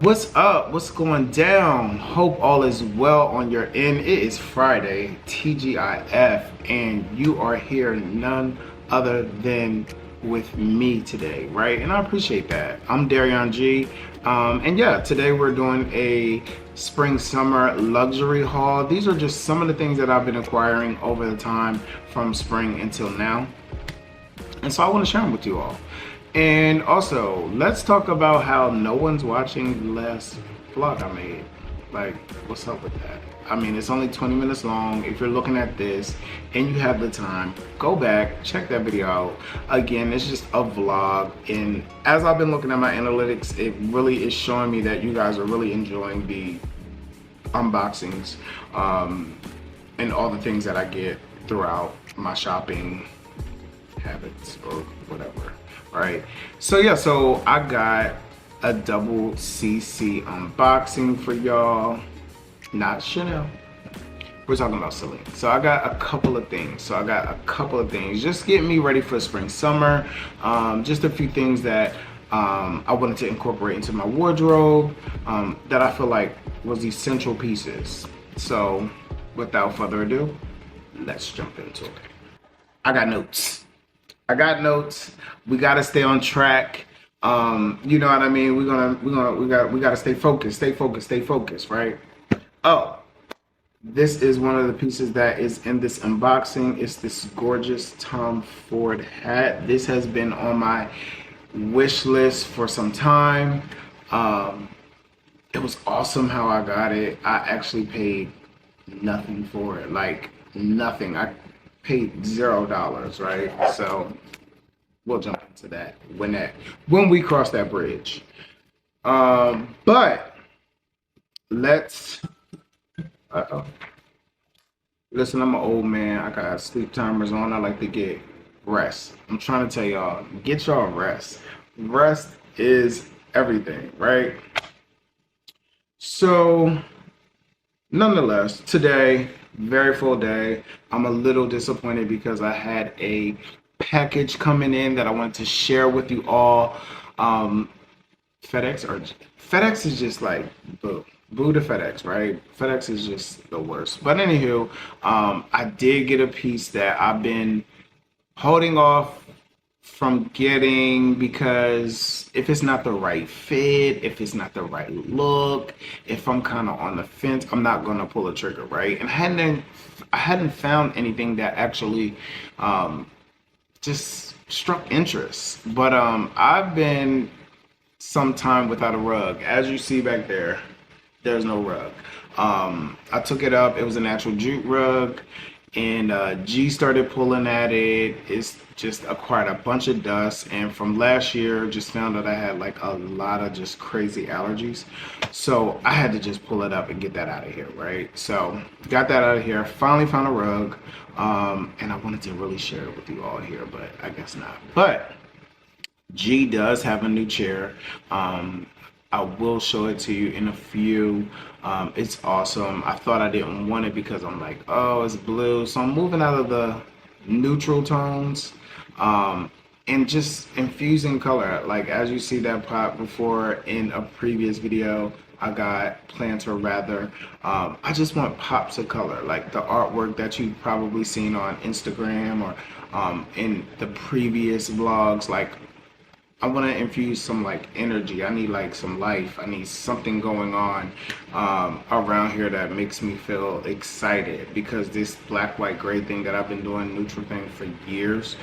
What's up? What's going down? Hope all is well on your end. It is Friday, TGIF, and you are here none other than with me today, right? And I appreciate that. I'm Darion G. And yeah, today we're doing a spring summer luxury haul. These are just some of the things that I've been acquiring over the time from spring until now. And so I want to share them with you all. And also, let's talk about how no one's watching the last vlog I made. Like, what's up with that? I mean, it's only 20 minutes long. If you're looking at this and you have the time, go back, check that video out. Again, it's just a vlog. And as I've been looking at my analytics, it really is showing me that you guys are really enjoying the unboxings and all the things that I get throughout my shopping habits or whatever. Right, so yeah, so I got a double CC unboxing for y'all. Not Chanel, we're talking about Celine. So I got a couple of things. Just getting me ready for spring summer. Just a few things that I wanted to incorporate into my wardrobe that I feel like was essential pieces. So without further ado, let's jump into it. I got notes. We gotta stay on track. You know what I mean? We gotta stay focused, right? Oh, this is one of the pieces that is in this unboxing. It's this gorgeous Tom Ford hat. This has been on my wish list for some time. It was awesome how I got it. I actually paid nothing for it, like nothing. I paid $0, right? So we'll jump into that when we cross that bridge. But let's listen, I'm an old man. I got sleep timers on. I like to get rest. I'm trying to tell y'all, get y'all rest. Rest is everything, right? So nonetheless, today, very full day. I'm a little disappointed because I had a package coming in that I wanted to share with you all. FedEx is just like boo to FedEx, right? FedEx is just the worst. But anywho, I did get a piece that I've been holding off from getting because if it's not the right fit, if it's not the right look, if I'm kind of on the fence, I'm not gonna pull a trigger, right? And I hadn't found anything that actually just struck interest. But I've been some time without a rug. As you see back there, there's no rug. I took it up. It was a natural jute rug. And G started pulling at it. It's just acquired a bunch of dust, and from last year just found that I had like a lot of just crazy allergies, so I had to just pull it up and get that out of here, right? So got that out of here, finally found a rug, and I wanted to really share it with you all here, but I guess not. But G does have a new chair. I will show it to you in a few. It's awesome. I thought I didn't want it because I'm like, oh, it's blue. So I'm moving out of the neutral tones and just infusing color. Like as you see that pop before in a previous video, I got planter rather. I just want pops of color, like the artwork that you've probably seen on Instagram or in the previous vlogs. Like I want to infuse some like energy. I need like some life. I need something going on around here that makes me feel excited, because this black, white, gray thing that I've been doing, neutral thing for years,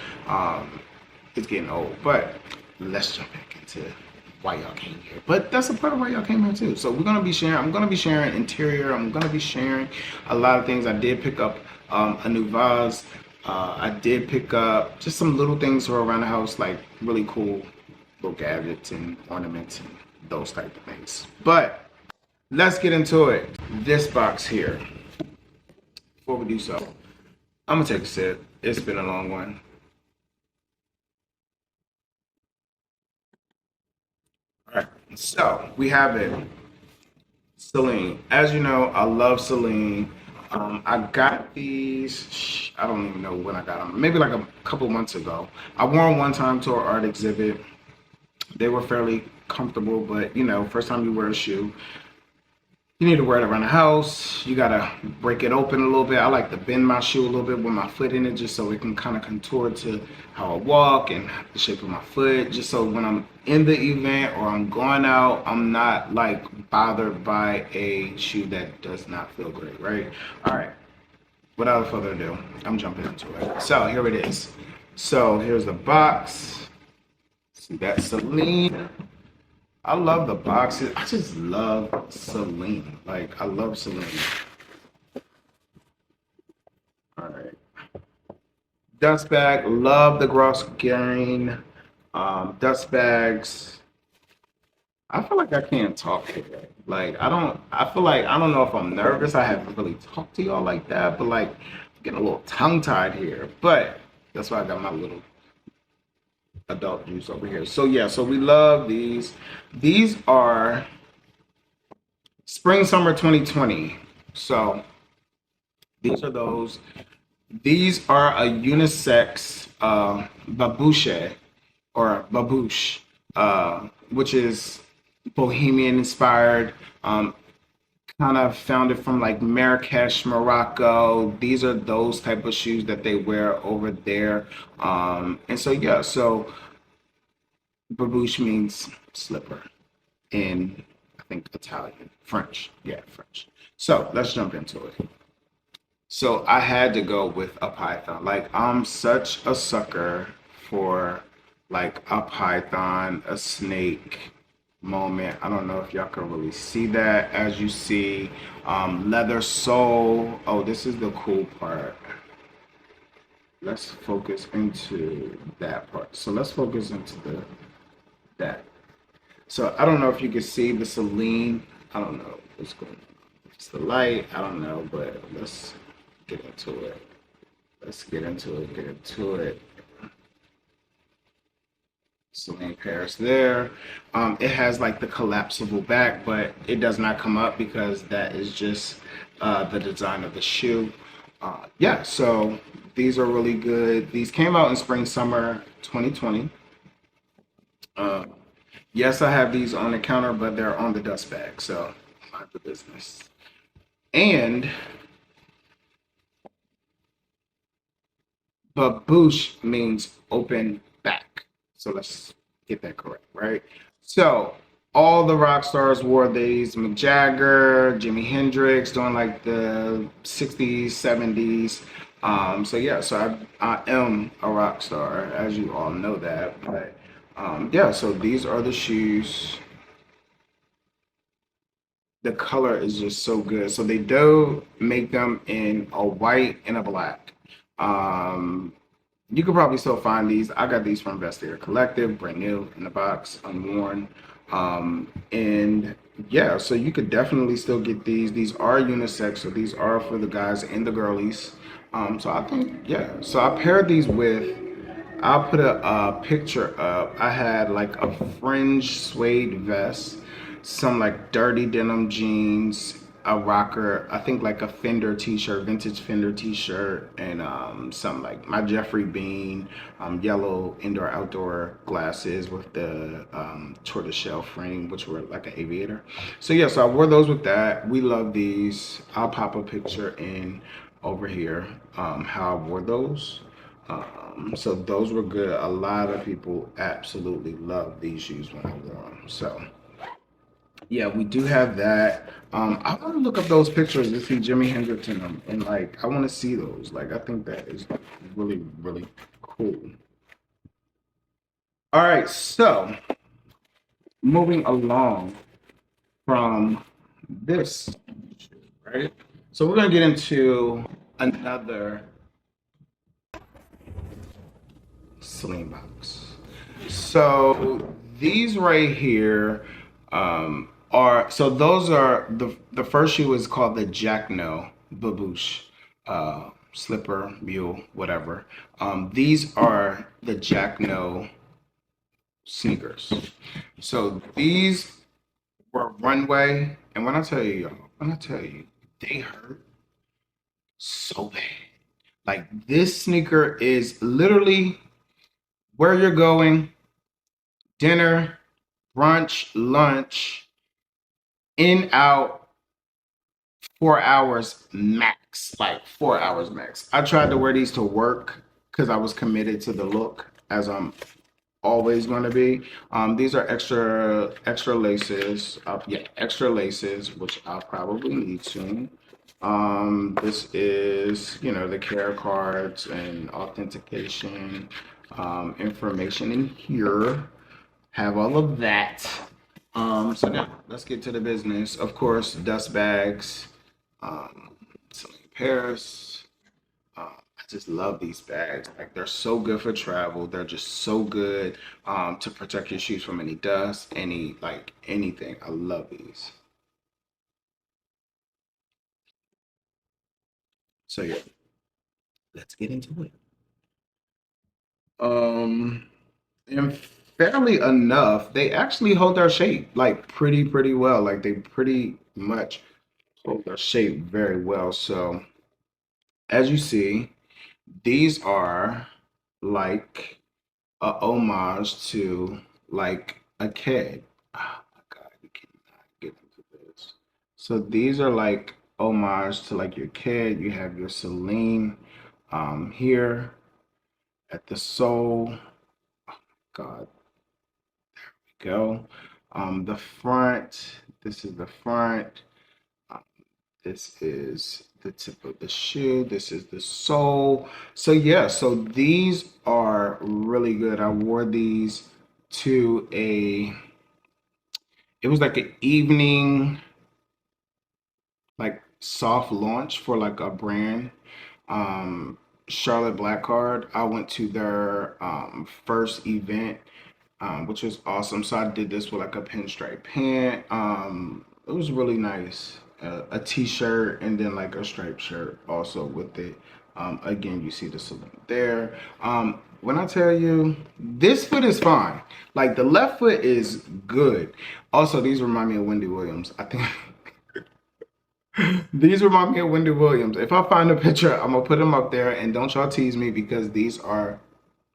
it's getting old. But let's jump back into why y'all came here. But that's a part of why y'all came here too. So we're gonna be sharing. I'm gonna be sharing interior. I'm gonna be sharing a lot of things. I did pick up a new vase. I did pick up just some little things for around the house, like really cool little gadgets and ornaments and those type of things. But let's get into it. This box here. Before we do so, I'm gonna take a sip. It's been a long one. All right, so we have it. Celine. As you know, I love Celine. I got these, I don't even know when I got them, maybe like a couple months ago. I wore them one time to an art exhibit. They were fairly comfortable, but you know, first time you wear a shoe, you need to wear it around the house. You gotta break it open a little bit. I like to bend my shoe a little bit with my foot in it just so it can kind of contour to how I walk and the shape of my foot. Just so when I'm in the event or I'm going out, I'm not like bothered by a shoe that does not feel great, right? All right, without further ado, I'm jumping into it. So here it is. So here's the box. See that Celine. I love the boxes. I just love Celine. Like, I love Celine. All right. Dust bag. Love the Gross Gain dust bags. I feel like I can't talk today. Like, I feel like, I don't know if I'm nervous. I haven't really talked to y'all like that, but like, I'm getting a little tongue-tied here. But that's why I got my little adult juice over here. So yeah, so we love these. These are spring summer 2020. So these are those. These are a unisex babouche or babouche, which is bohemian inspired. Kind of founded from like Marrakesh, Morocco. These are those type of shoes that they wear over there. And so yeah, so babouche means slipper in, I think, Italian, French. Yeah, French. So let's jump into it. So I had to go with a python. Like, I'm such a sucker for like a python, a snake moment. I don't know if y'all can really see that. As you see, leather sole. Oh, this is the cool part. Let's focus into that part. So let's focus into that. So I don't know if you can see the Celine. I don't know what's going on. It's the light. I don't know, but let's get into it. Let's get into it. Get into it. Celine Paris there. It has like the collapsible back, but it does not come up because that is just the design of the shoe. Yeah, so these are really good. These came out in spring summer 2020. Yes, I have these on the counter, but they're on the dust bag, so mind the business. And babouche means open back. So let's get that correct, right? So all the rock stars wore these. Mick Jagger, Jimi Hendrix, during like the 60s, 70s. So yeah, so I am a rock star, as you all know that. But yeah, so these are the shoes. The color is just so good. So they do make them in a white and a black. You could probably still find these. I got these from Bottega Collective, brand new in the box, unworn. And yeah, so you could definitely still get these. These are unisex, so these are for the guys and the girlies. So I think, yeah. So I paired these with, I'll put a picture up. I had like a fringe suede vest, some like dirty denim jeans, a rocker, I think like a Fender t-shirt, vintage Fender t-shirt, and some like my Jeffrey Bean yellow indoor outdoor glasses with the tortoiseshell frame, which were like an aviator. So yeah, so I wore those with that. We love these. I'll pop a picture in over here how I wore those. So those were good. A lot of people absolutely love these shoes when I wore them. So yeah, we do have that. I want to look up those pictures to see Jimi Hendrix in them, and like I want to see those. Like I think that is really, really cool. All right, so moving along from this, right? So we're gonna get into another Celine box. So these right here are, so those are the first shoe is called the Jacno babouche, slipper, mule, whatever. These are the Jacno sneakers. So these were runway, and when I tell you, y'all, when I tell you, they hurt so bad. Like this sneaker is literally where you're going, dinner, brunch, lunch, in, out, 4 hours max. Like 4 hours max. I tried to wear these to work because I was committed to the look, as I'm always going to be. These are extra laces. Yeah, extra laces, which I'll probably need soon. This is, the care cards and authentication information in here. Have all of that. So now let's get to the business. Of course, dust bags, Celine Paris. I just love these bags. Like they're so good for travel. They're just so good to protect your shoes from any dust, anything. I love these. So yeah, let's get into it. Um, and fairly enough, they actually hold their shape like pretty well. Like they pretty much hold their shape very well. So as you see, these are like a homage to like a kid. Oh my God, you cannot get into this. So these are like homage to like your kid. You have your Celine here at the sole. God, go. The front, this is the front. Um, this is the tip of the shoe. This is the sole. So yeah, so these are really good. I wore these to it was like an evening, like soft launch for like a brand. Um, Charlotte Blackcard. I went to their first event, which was awesome. So I did this with like a pinstripe pant. It was really nice. A t-shirt and then like a striped shirt also with it. Again, you see the salute there. When I tell you, this foot is fine. Like the left foot is good. Also, these remind me of Wendy Williams. I think these remind me of Wendy Williams. If I find a picture, I'm gonna put them up there, and don't y'all tease me because these are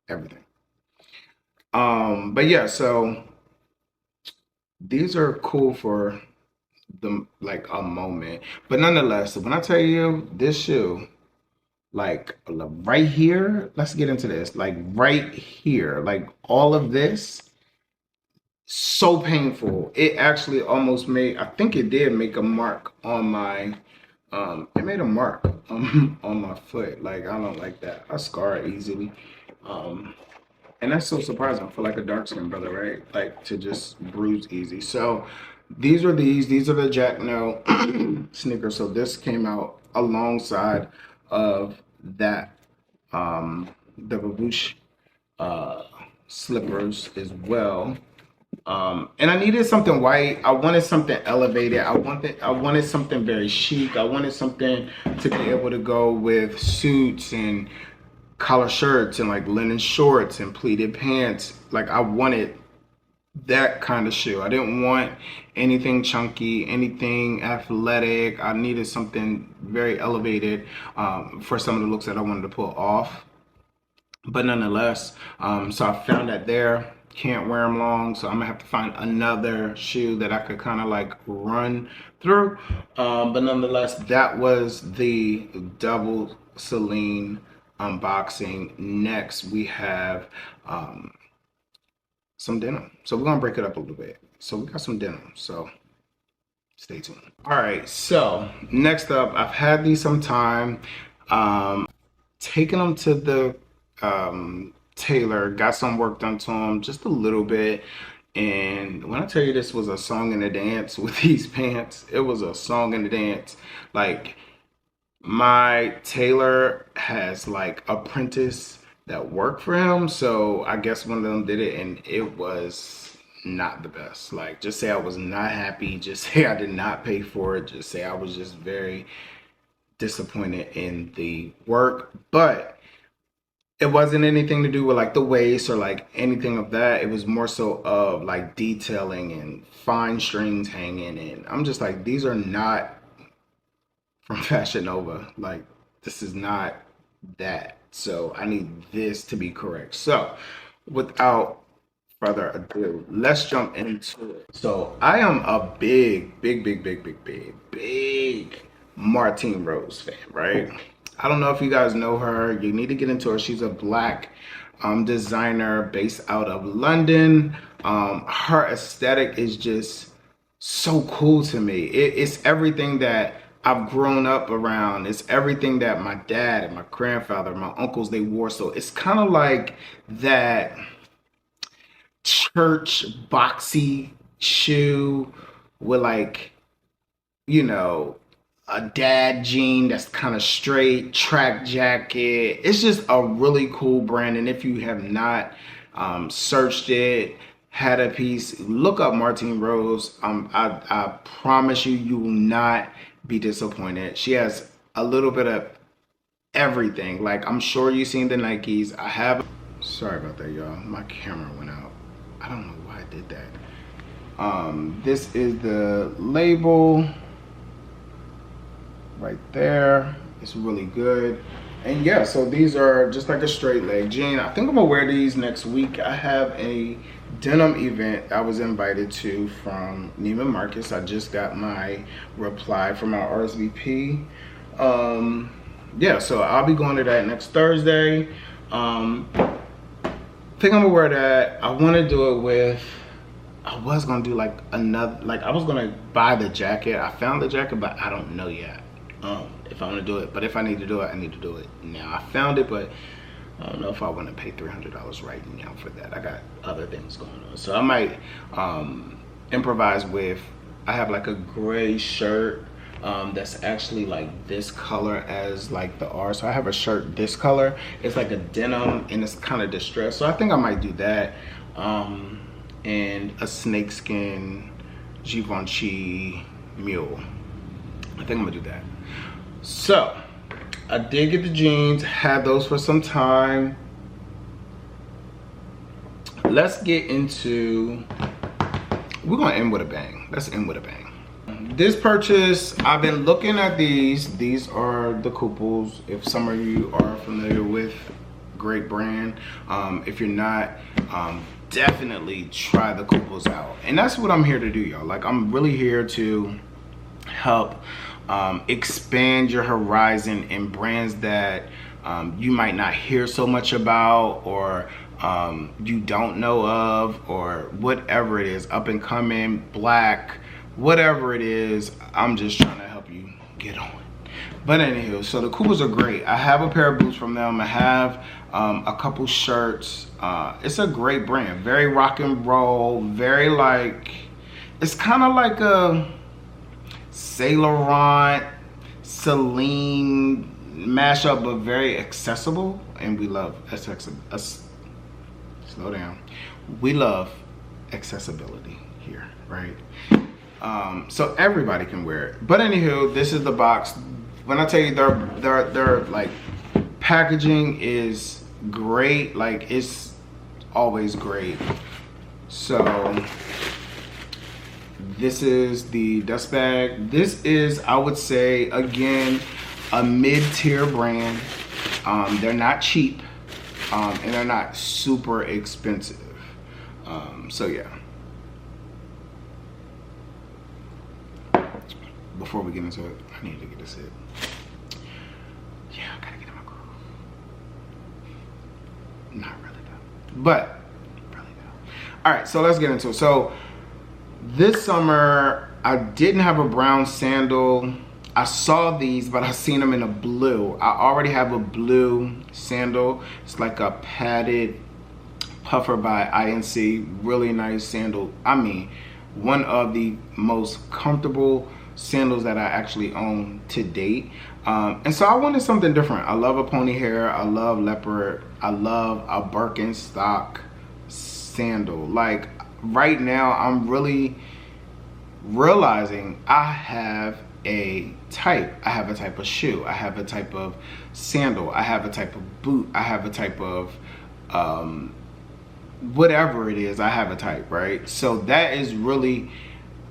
everything. But yeah, so these are cool for the like a moment. But nonetheless, when I tell you this shoe, like right here, let's get into this. Like right here, like all of this, so painful. It actually almost made, I think it did make a mark on my, it made a mark on my foot. Like I don't like that. I scar easily. Um, and that's so surprising for like a dark skinned brother, right? Like to just bruise easy. So these are the Jack No sneakers. So this came out alongside of that, the Babouche uh, slippers as well. And I needed something white. I wanted something elevated. I wanted something very chic. I wanted something to be able to go with suits and collar shirts and like linen shorts and pleated pants. Like I wanted that kind of shoe. I didn't want anything chunky, anything athletic. I needed something very elevated for some of the looks that I wanted to pull off. But nonetheless, so I found that there. Can't wear them long, so I'm gonna have to find another shoe that I could kind of like run through. But nonetheless, that was the double Celine unboxing. Next, we have some denim. So we're gonna break it up a little bit. So we got some denim. So stay tuned. All right. So next up, I've had these some time. Taking them to the tailor, got some work done to them, just a little bit. And when I tell you this was a song and a dance with these pants, it was a song and a dance. Like my tailor has like apprentice that work for him, so I guess one of them did it and it was not the best. Like just say I was not happy, just say I did not pay for it, just say I was just very disappointed in the work. But it wasn't anything to do with like the waist or like anything of that. It was more so of like detailing and fine strings hanging, and I'm just like, these are not from Fashion Nova. Like this is not that. So I need this to be correct. So without further ado, let's jump into it. So I am a big Martine Rose fan, right? I don't know if you guys know her. You need to get into her. She's a black designer based out of London. Her aesthetic is just so cool to me. It's everything that I've grown up around. It's everything that my dad and my grandfather, my uncles, they wore. So it's kind of like that church boxy shoe with, like, you know, a dad jean that's kind of straight, track jacket. It's just a really cool brand. And if you have not searched it, had a piece, look up Martine Rose. I promise you, you will not be disappointed. She has a little bit of everything. Like, I'm sure you've seen the Nikes. I have. Sorry about that, y'all. My camera went out. I don't know why I did that. This is the label right there. It's really good. And yeah, so these are just like a straight leg jean. I think I'm gonna wear these next week. I have a denim event I was invited to from Neiman Marcus. I just got my reply from our RSVP. Yeah, so I'll be going to that next Thursday. I think I'm gonna wear that. I want to do it with, I was gonna do like another, like I was gonna buy the jacket. I found the jacket, but I don't know yet if I want to do it. But if I need to do it, I need to do it now. I found it, but I don't know if I want to pay $300 right now for that. I got other things going on, so I might improvise with. I have like a gray shirt that's actually like this color as like the R. So I have a shirt this color. It's like a denim and it's kind of distressed. So I think I might do that. And a snakeskin Givenchy mule. I think I'm gonna do that. So I did get the jeans, had those for some time. Let's get into, we're gonna end with a bang. Let's end with a bang. This purchase, I've been looking at these. These are the Couples. If some of you are familiar with, great brand. If you're not, definitely try the Couples out. And that's what I'm here to do, y'all. Like, I'm really here to help expand your horizon in brands that you might not hear so much about, or you don't know of, or whatever it is, up and coming, black, whatever it is. I'm just trying to help you get on. But anywho, so the Couples are great. I have a pair of boots from them. I have a couple shirts. It's a great brand, very rock and roll, very like, it's kind of like a Saint Laurent, Celine mashup, but very accessible. And we love slow down. We love accessibility here, right? So everybody can wear it. But anywho, this is the box. When I tell you their like packaging is great, like it's always great. So this is the dust bag. This is, I would say, again, a mid-tier brand. They're not cheap, and they're not super expensive. So yeah. Before we get into it, I need to get this hit. Yeah, I gotta get in my groove. Not really though, but really though. All right, so let's get into it. So this summer, I didn't have a brown sandal. I saw these, but I seen them in a blue. I already have a blue sandal. It's like a padded puffer by INC. Really nice sandal. I mean, one of the most comfortable sandals that I actually own to date. And so I wanted something different. I love a pony hair. I love leopard. I love a Birkenstock sandal. Like right now, I'm really realizing I have a type. I have a type of shoe. I have a type of sandal. I have a type of boot. I have a type of whatever it is. I have a type, right? So that is really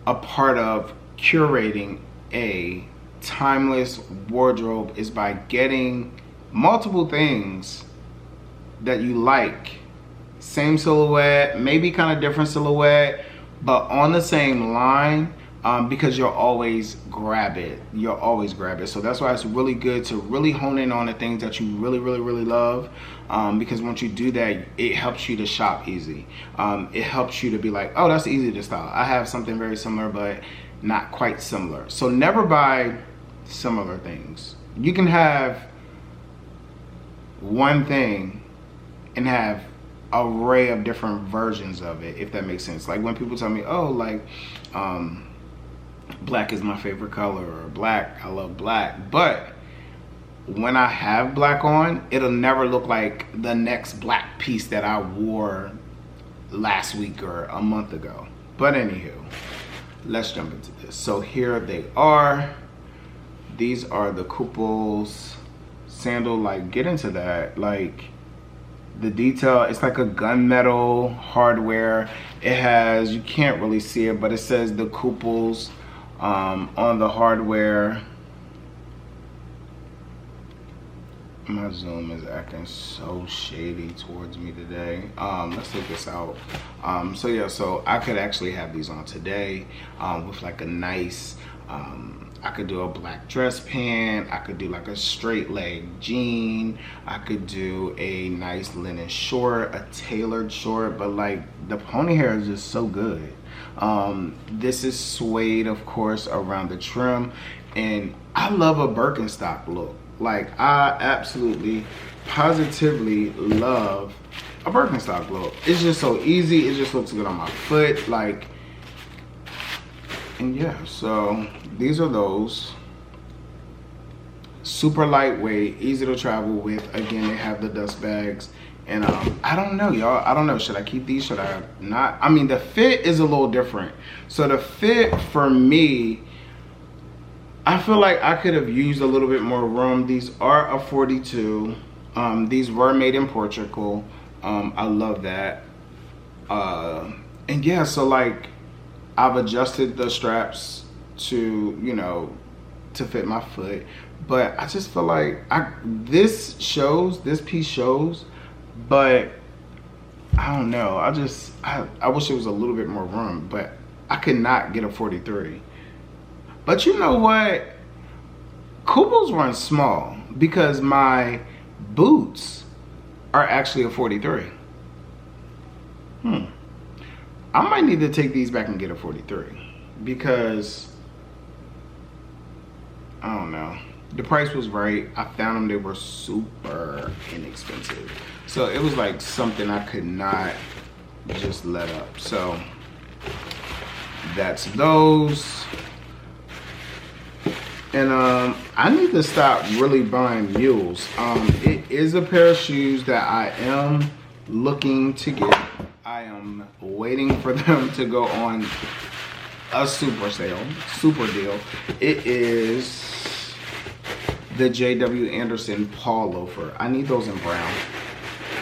a part of curating a timeless wardrobe, is by getting multiple things that you like same silhouette, maybe kind of different silhouette, but on the same line, because you'll always grab it. You'll always grab it. So that's why it's really good to really hone in on the things that you really, really, really love. Because once you do that, it helps you to shop easy. It helps you to be like, oh, that's easy to style. I have something very similar, but not quite similar. So never buy similar things. You can have one thing and have an array of different versions of it, if that makes sense. Like when people tell me, oh, like, black is my favorite color, or black, I love black. But when I have black on, it'll never look like the next black piece that I wore last week or a month ago. But anywho, let's jump into this. So here they are. These are the Kooples sandal. Like, get into that. Like, the detail, it's like a gunmetal hardware. It has, you can't really see it, but it says the Kooples on the hardware. My Zoom is acting so shady towards me today. Let's take this out. So yeah, so I could actually have these on today with like a nice, I could do a black dress pant, I could do like a straight leg jean, I could do a nice linen short, a tailored short, but like the pony hair is just so good. This is suede, of course, around the trim, and I love a Birkenstock look. Like, I absolutely, positively love a Birkenstock look. It's just so easy, it just looks good on my foot, like, and yeah, so these are those. Super lightweight, easy to travel with. Again, they have the dust bags. And I don't know, y'all. I don't know. Should I keep these? Should I not? I mean, the fit is a little different. So the fit for me, I feel like I could have used a little bit more room. These are a 42. These were made in Portugal. I love that. And yeah, so like I've adjusted the straps to, you know, to fit my foot. But I just feel like this piece shows, but I don't know. I wish there was a little bit more room, but I could not get a 43. But you know what? Kooples run small because my boots are actually a 43. I might need to take these back and get a 43 because I don't know. The price was right. I found them, they were super inexpensive. So it was like something I could not just let up. So that's those. And I need to stop really buying mules. It is a pair of shoes that I am looking to get. I am waiting for them to go on a super sale, super deal. It is the J.W. Anderson Paul loafer. I need those in brown.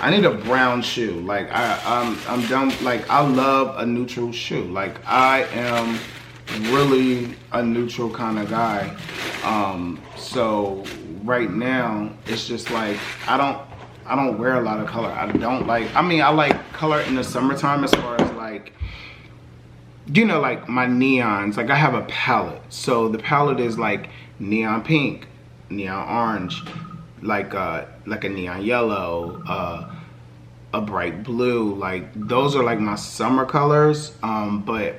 I need a brown shoe. Like I'm done. Like I love a neutral shoe. Like I am really a neutral kind of guy. So right now it's just like I don't wear a lot of color. I like color in the summertime as far as like, you know, like my neons. Like I have a palette. So the palette is like neon pink, neon orange, like a neon yellow, a bright blue. Like those are like my summer colors. But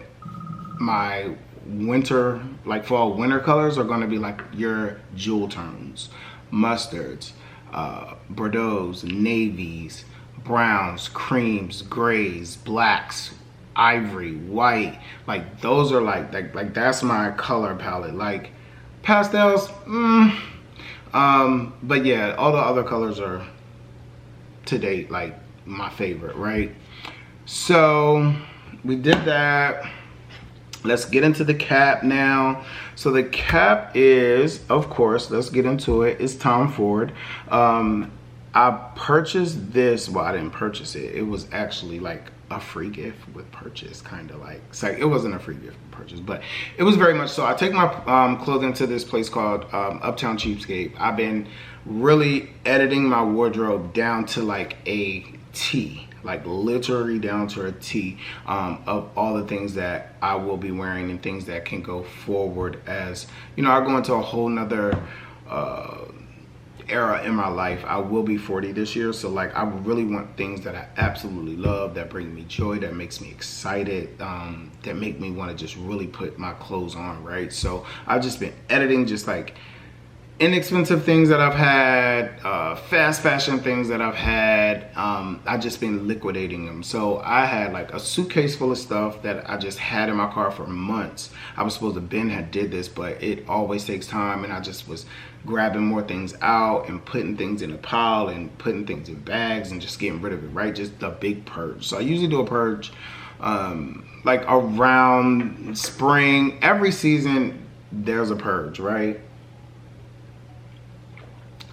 my winter, like fall winter colors are gonna be like your jewel tones, mustards, bordeauxs, navies, browns, creams, grays, blacks, ivory, white. Like those are like that's my color palette. Like pastels, but yeah, all the other colors are to date like my favorite, right? So we did that. Let's get into the cap now. So the cap is, of course, let's get into it. It's Tom Ford. I purchased this. Well, I didn't purchase it. It was actually like a free gift with purchase, kind of like. It's like it wasn't a free gift with purchase, but it was very much so. I take my clothing to this place called Uptown Cheapskate. I've been really editing my wardrobe down to like a T. like literally down to a T, of all the things that I will be wearing and things that can go forward. As you know, I go into a whole nother era in my life. I will be 40 this year, so like I really want things that I absolutely love, that bring me joy, that makes me excited, that make me want to just really put my clothes on, right? So I've just been editing just like inexpensive things that I've had, fast fashion things that I've had. I've just been liquidating them. So I had like a suitcase full of stuff that I just had in my car for months. I was supposed to Ben had did this, but it always takes time, and I just was grabbing more things out and putting things in a pile and putting things in bags and just getting rid of it, right? Just a big purge. So I usually do a purge like around spring. Every season there's a purge, right?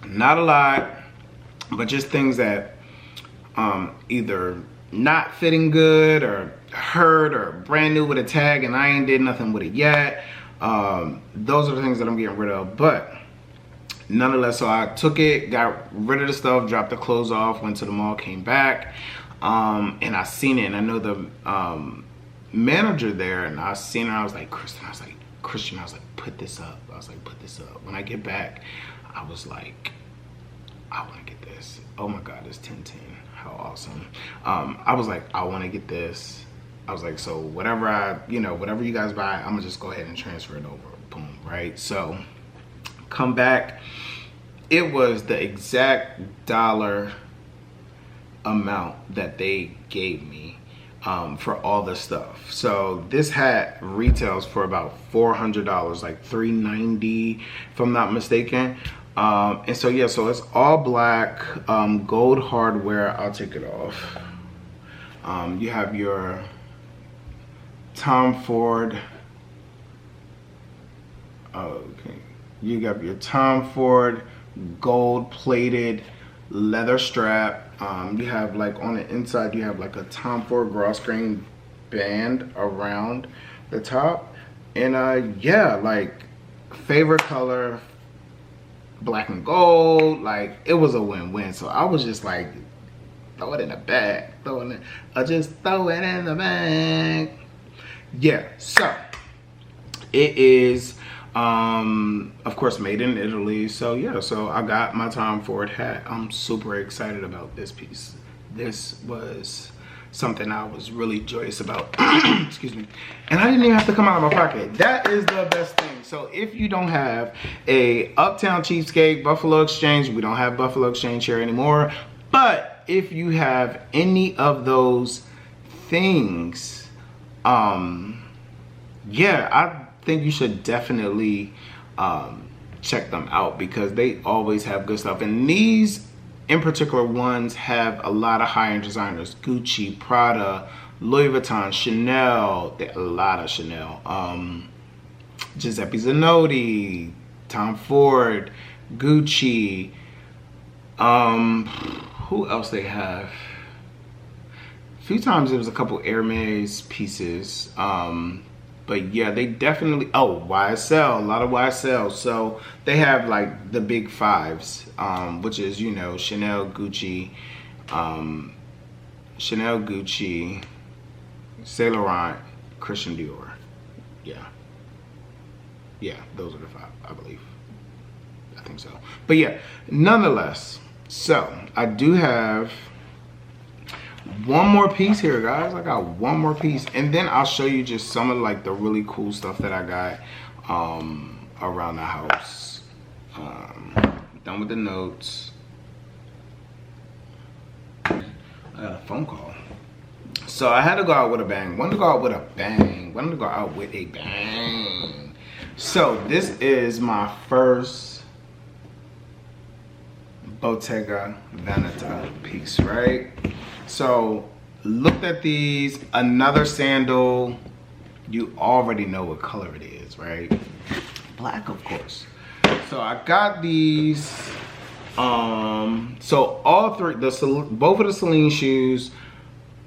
Not a lot, but just things that either not fitting good or hurt or brand new with a tag and I ain't did nothing with it yet. Those are the things that I'm getting rid of. But nonetheless, so I took it, got rid of the stuff, dropped the clothes off, went to the mall, came back, and I seen it, and I know the manager there, and I seen her. I was like, Christian, put this up. I was like, put this up. When I get back, I was like, I want to get this. Oh my God, it's 1010. How awesome. I was like, I want to get this. I was like, so whatever whatever you guys buy, I'm gonna just go ahead and transfer it over. Boom, right? So come back. It was the exact dollar amount that they gave me for all the stuff. So this hat retails for about $400, like $390 if I'm not mistaken. And so yeah, so it's all black, gold hardware. I'll take it off. You have your Tom Ford. Okay, you got your Tom Ford gold plated leather strap. You have like on the inside, you have like a Tom Ford grass grain band around the top. And yeah, like favorite color, black and gold. Like it was a win-win. So I was just like, throw it in the bag, just throw it in the bag. Yeah, so it is of course made in Italy. So yeah, so I got my Tom Ford hat. I'm super excited about this piece. This was something I was really joyous about. Excuse me. And I didn't even have to come out of my pocket. That is the best thing. So if you don't have a Uptown Cheapskate, Buffalo Exchange, we don't have Buffalo Exchange here anymore, but if you have any of those things, yeah, I think you should definitely check them out, because they always have good stuff. And these in particular ones have a lot of high-end designers: Gucci, Prada, Louis Vuitton, Chanel. A lot of Chanel. Giuseppe Zanotti, Tom Ford, Gucci. Who else they have? A few times there was a couple Hermes pieces. But yeah, they definitely, YSL, a lot of YSL. So they have like the big fives, which is, you know, Chanel, Gucci, Saint Laurent, Christian Dior. Yeah, those are the five, I believe. I think so. But yeah, nonetheless, so I do have one more piece here, guys. I got one more piece, and then I'll show you just some of like the really cool stuff that I got around the house. Done with the notes. I got a phone call. So I had to go out with a bang. Wanted to go out with a bang. Wanted to go out with a bang. So this is my first Bottega Veneta piece, right? So looked at these, another sandal. You already know what color it is, right? Black, of course. So I got these. So all three, both of the Celine shoes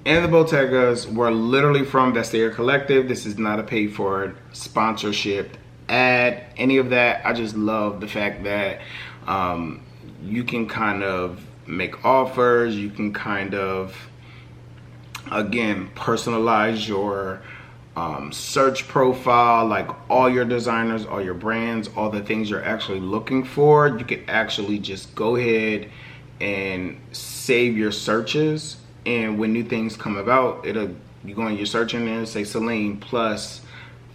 and the Bottegas were literally from Vestiaire Collective. This is not a paid for sponsorship ad, any of that. I just love the fact that you can kind of make offers. You can kind of Again, personalize your search profile, like all your designers, all your brands, all the things you're actually looking for. You could actually just go ahead and save your searches, and when new things come about, you go in your search in there and say Celine plus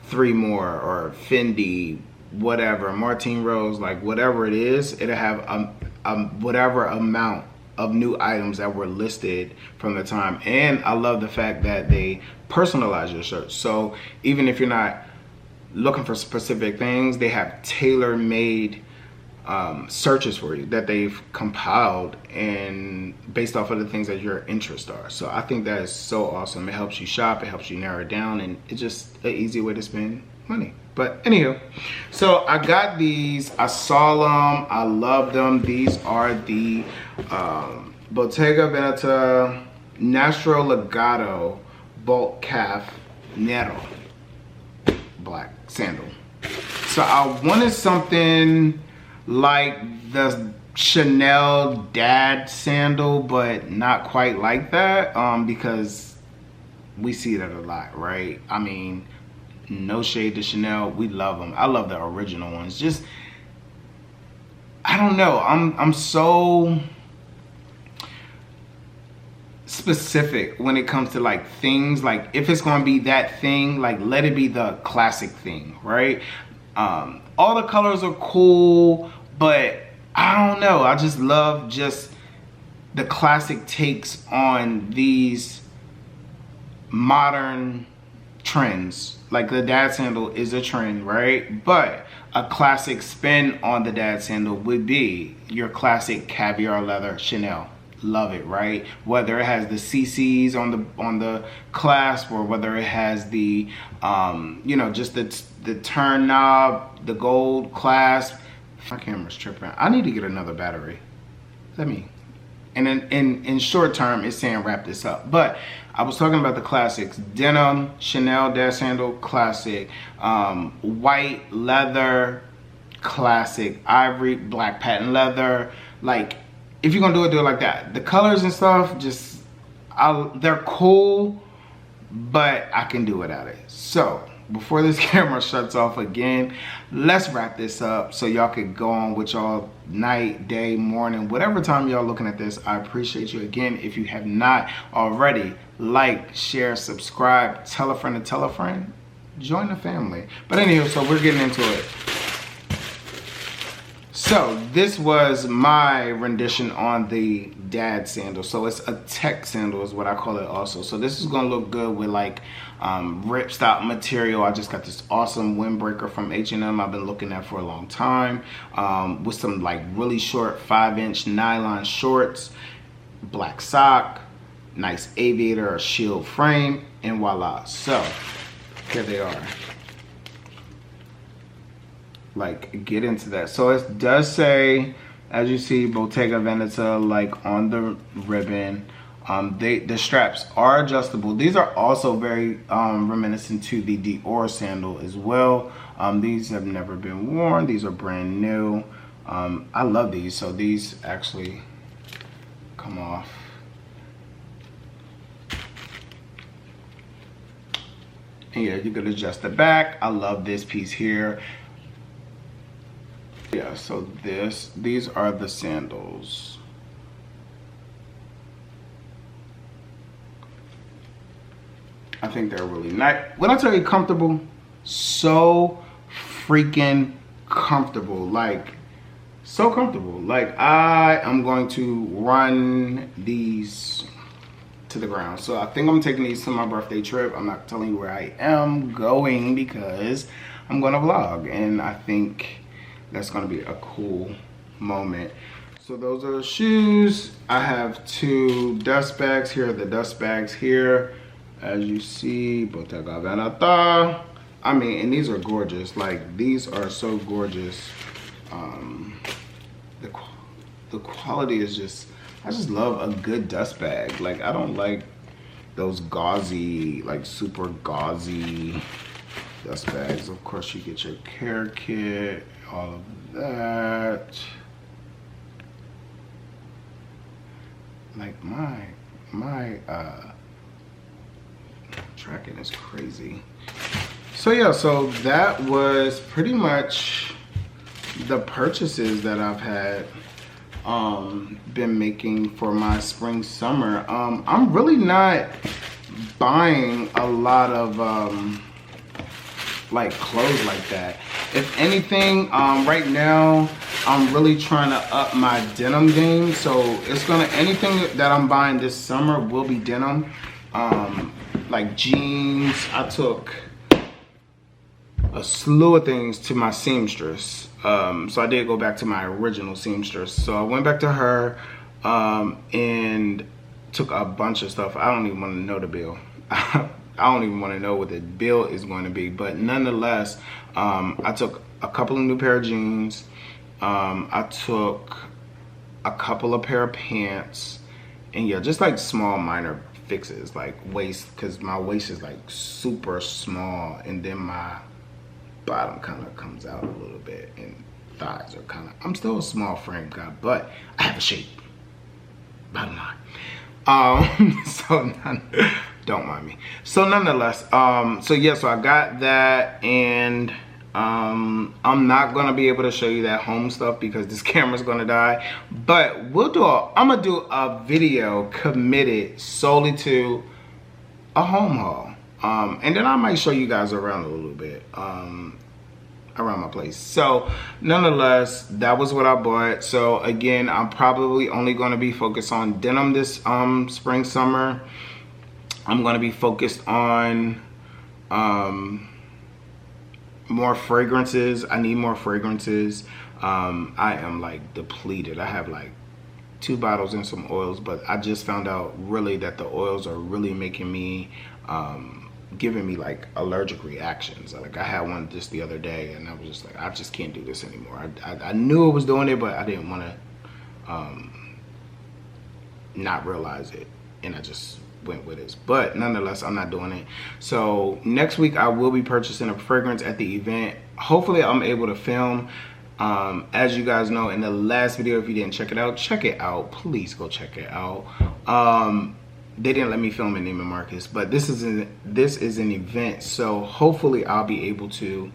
3 more, or Fendi, whatever, Martine Rose, like whatever it is, it'll have whatever amount of new items that were listed from the time. And I love the fact that they personalize your search. So even if you're not looking for specific things, they have tailor-made searches for you that they've compiled and based off of the things that your interests are. So I think that is so awesome. It helps you shop, it helps you narrow it down, and it's just an easy way to spend money. But anywho, so I got these, I saw them, I love them. These are the Bottega Veneta Nastro Legato Bulk Calf Nero black sandal. So I wanted something like the Chanel dad sandal, but not quite like that, because we see that a lot, right? I mean, no shade to Chanel, we love them. I love the original ones. Just, I don't know, I'm so specific when it comes to like things. Like if it's gonna be that thing, like let it be the classic thing, right? All the colors are cool, but I don't know, I just love just the classic takes on these modern trends. Like the dad sandal is a trend, right? But a classic spin on the dad sandal would be your classic caviar leather Chanel. Love it, right? Whether it has the CCs on the clasp, or whether it has the you know, just the turn knob, the gold clasp. My camera's tripping. I need to get another battery. Let me. And in short term, it's saying wrap this up. But I was talking about the classics. Denim, Chanel dad sandal, classic. White leather, classic. Ivory, black patent leather. Like, if you're gonna do it like that. The colors and stuff, just, they're cool, but I can do without it. So, before this camera shuts off again, let's wrap this up so y'all could go on with y'all night, day, morning, whatever time y'all looking at this. I appreciate you. Again, if you have not already, like, share, subscribe, tell a friend to tell a friend, join the family. But anyway, so we're getting into it. So this was my rendition on the dad sandal. So it's a tech sandal is what I call it also. So this is gonna look good with like ripstop material. I just got this awesome windbreaker from H&M I've been looking at for a long time, with some like really short 5-inch nylon shorts, black sock, nice aviator or shield frame, and voila. So here they are. Like, get into that. So it does say, as you see, Bottega Veneta like on the ribbon. The straps are adjustable. These are also very reminiscent to the Dior sandal as well. These have never been worn. These are brand new. I love these. So these actually come off. And yeah, you could adjust the back. I love this piece here. Yeah, so these are the sandals. I think they're really nice. When I tell you comfortable, so freaking comfortable. Like, so comfortable. Like, I am going to run these to the ground. So I think I'm taking these to my birthday trip. I'm not telling you where I am going because I'm going to vlog, and I think that's gonna be a cool moment. So those are the shoes. I have 2 dust bags. Here are the dust bags here. As you see, Bottega Veneta. I mean, and these are gorgeous. Like, these are so gorgeous. The quality is just, I just love a good dust bag. Like, I don't like those gauzy, like super gauzy dust bags. Of course, you get your care kit, all of that. Like my tracking is crazy. So yeah, so that was pretty much the purchases that I've had been making for my spring summer. I'm really not buying a lot of like clothes like that. If anything, right now I'm really trying to up my denim game. So it's gonna, anything that I'm buying this summer will be denim. Like jeans. I took a slew of things to my seamstress. So I did go back to my original seamstress. So I went back to her and took a bunch of stuff. I don't even want to know the bill. I don't even want to know what the bill is going to be. But nonetheless, I took a couple of new pair of jeans. I took a couple of pair of pants. And yeah, just like small minor fixes, like waist, because my waist is like super small, and then my bottom kind of comes out a little bit, and thighs are kind of, I'm still a small frame guy, but I have a shape, bottom line. Don't mind me. So nonetheless, so yeah, so I got that, and I'm not gonna be able to show you that home stuff because this camera's gonna die, but I'm gonna do a video committed solely to a home haul, and then I might show you guys around a little bit around my place. So nonetheless, that was what I bought. So again, I'm probably only going to be focused on denim this spring summer. I'm going to be focused on more fragrances. I need more fragrances. I am like depleted. I have like 2 bottles and some oils, but I just found out really that the oils are really making me giving me like allergic reactions. Like I had one just the other day, and I was just like, I just can't do this anymore. I knew it was doing it, but I didn't want to not realize it, and I just went with it. But nonetheless, I'm not doing it. So next week I will be purchasing a fragrance at the event. Hopefully I'm able to film. As you guys know, in the last video, if you didn't check it out, please go check it out. They didn't let me film in Neiman Marcus, but this is an event, so hopefully I'll be able to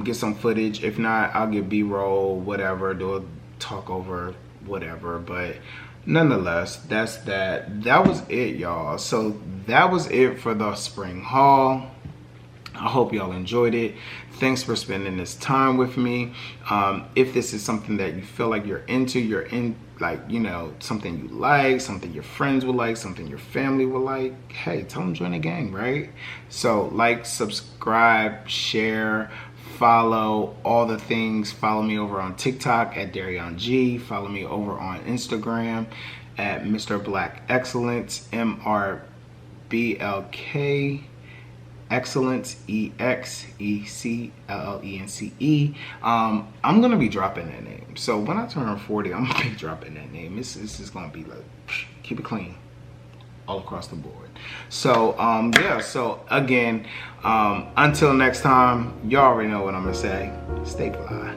get some footage. If not, I'll get B-roll, whatever, do a talk over, whatever. But nonetheless, that's that. That was it, y'all. So that was it for the spring haul. I hope y'all enjoyed it. Thanks for spending this time with me. If this is something that you feel like you're in, like, you know, something you like, something your friends will like, something your family will like, hey, tell them join the gang, right? So like, subscribe, share, follow, all the things. Follow me over on TikTok at Darion G. Follow me over on Instagram at Mr. Black Excellence, MRBLK Excellence, EXECLLENCE. I'm gonna be dropping that name. So when I turn 40, I'm gonna be dropping that name. This is gonna be like, keep it clean all across the board. So yeah, so again, until next time, y'all already know what I'm gonna say. Stay fly.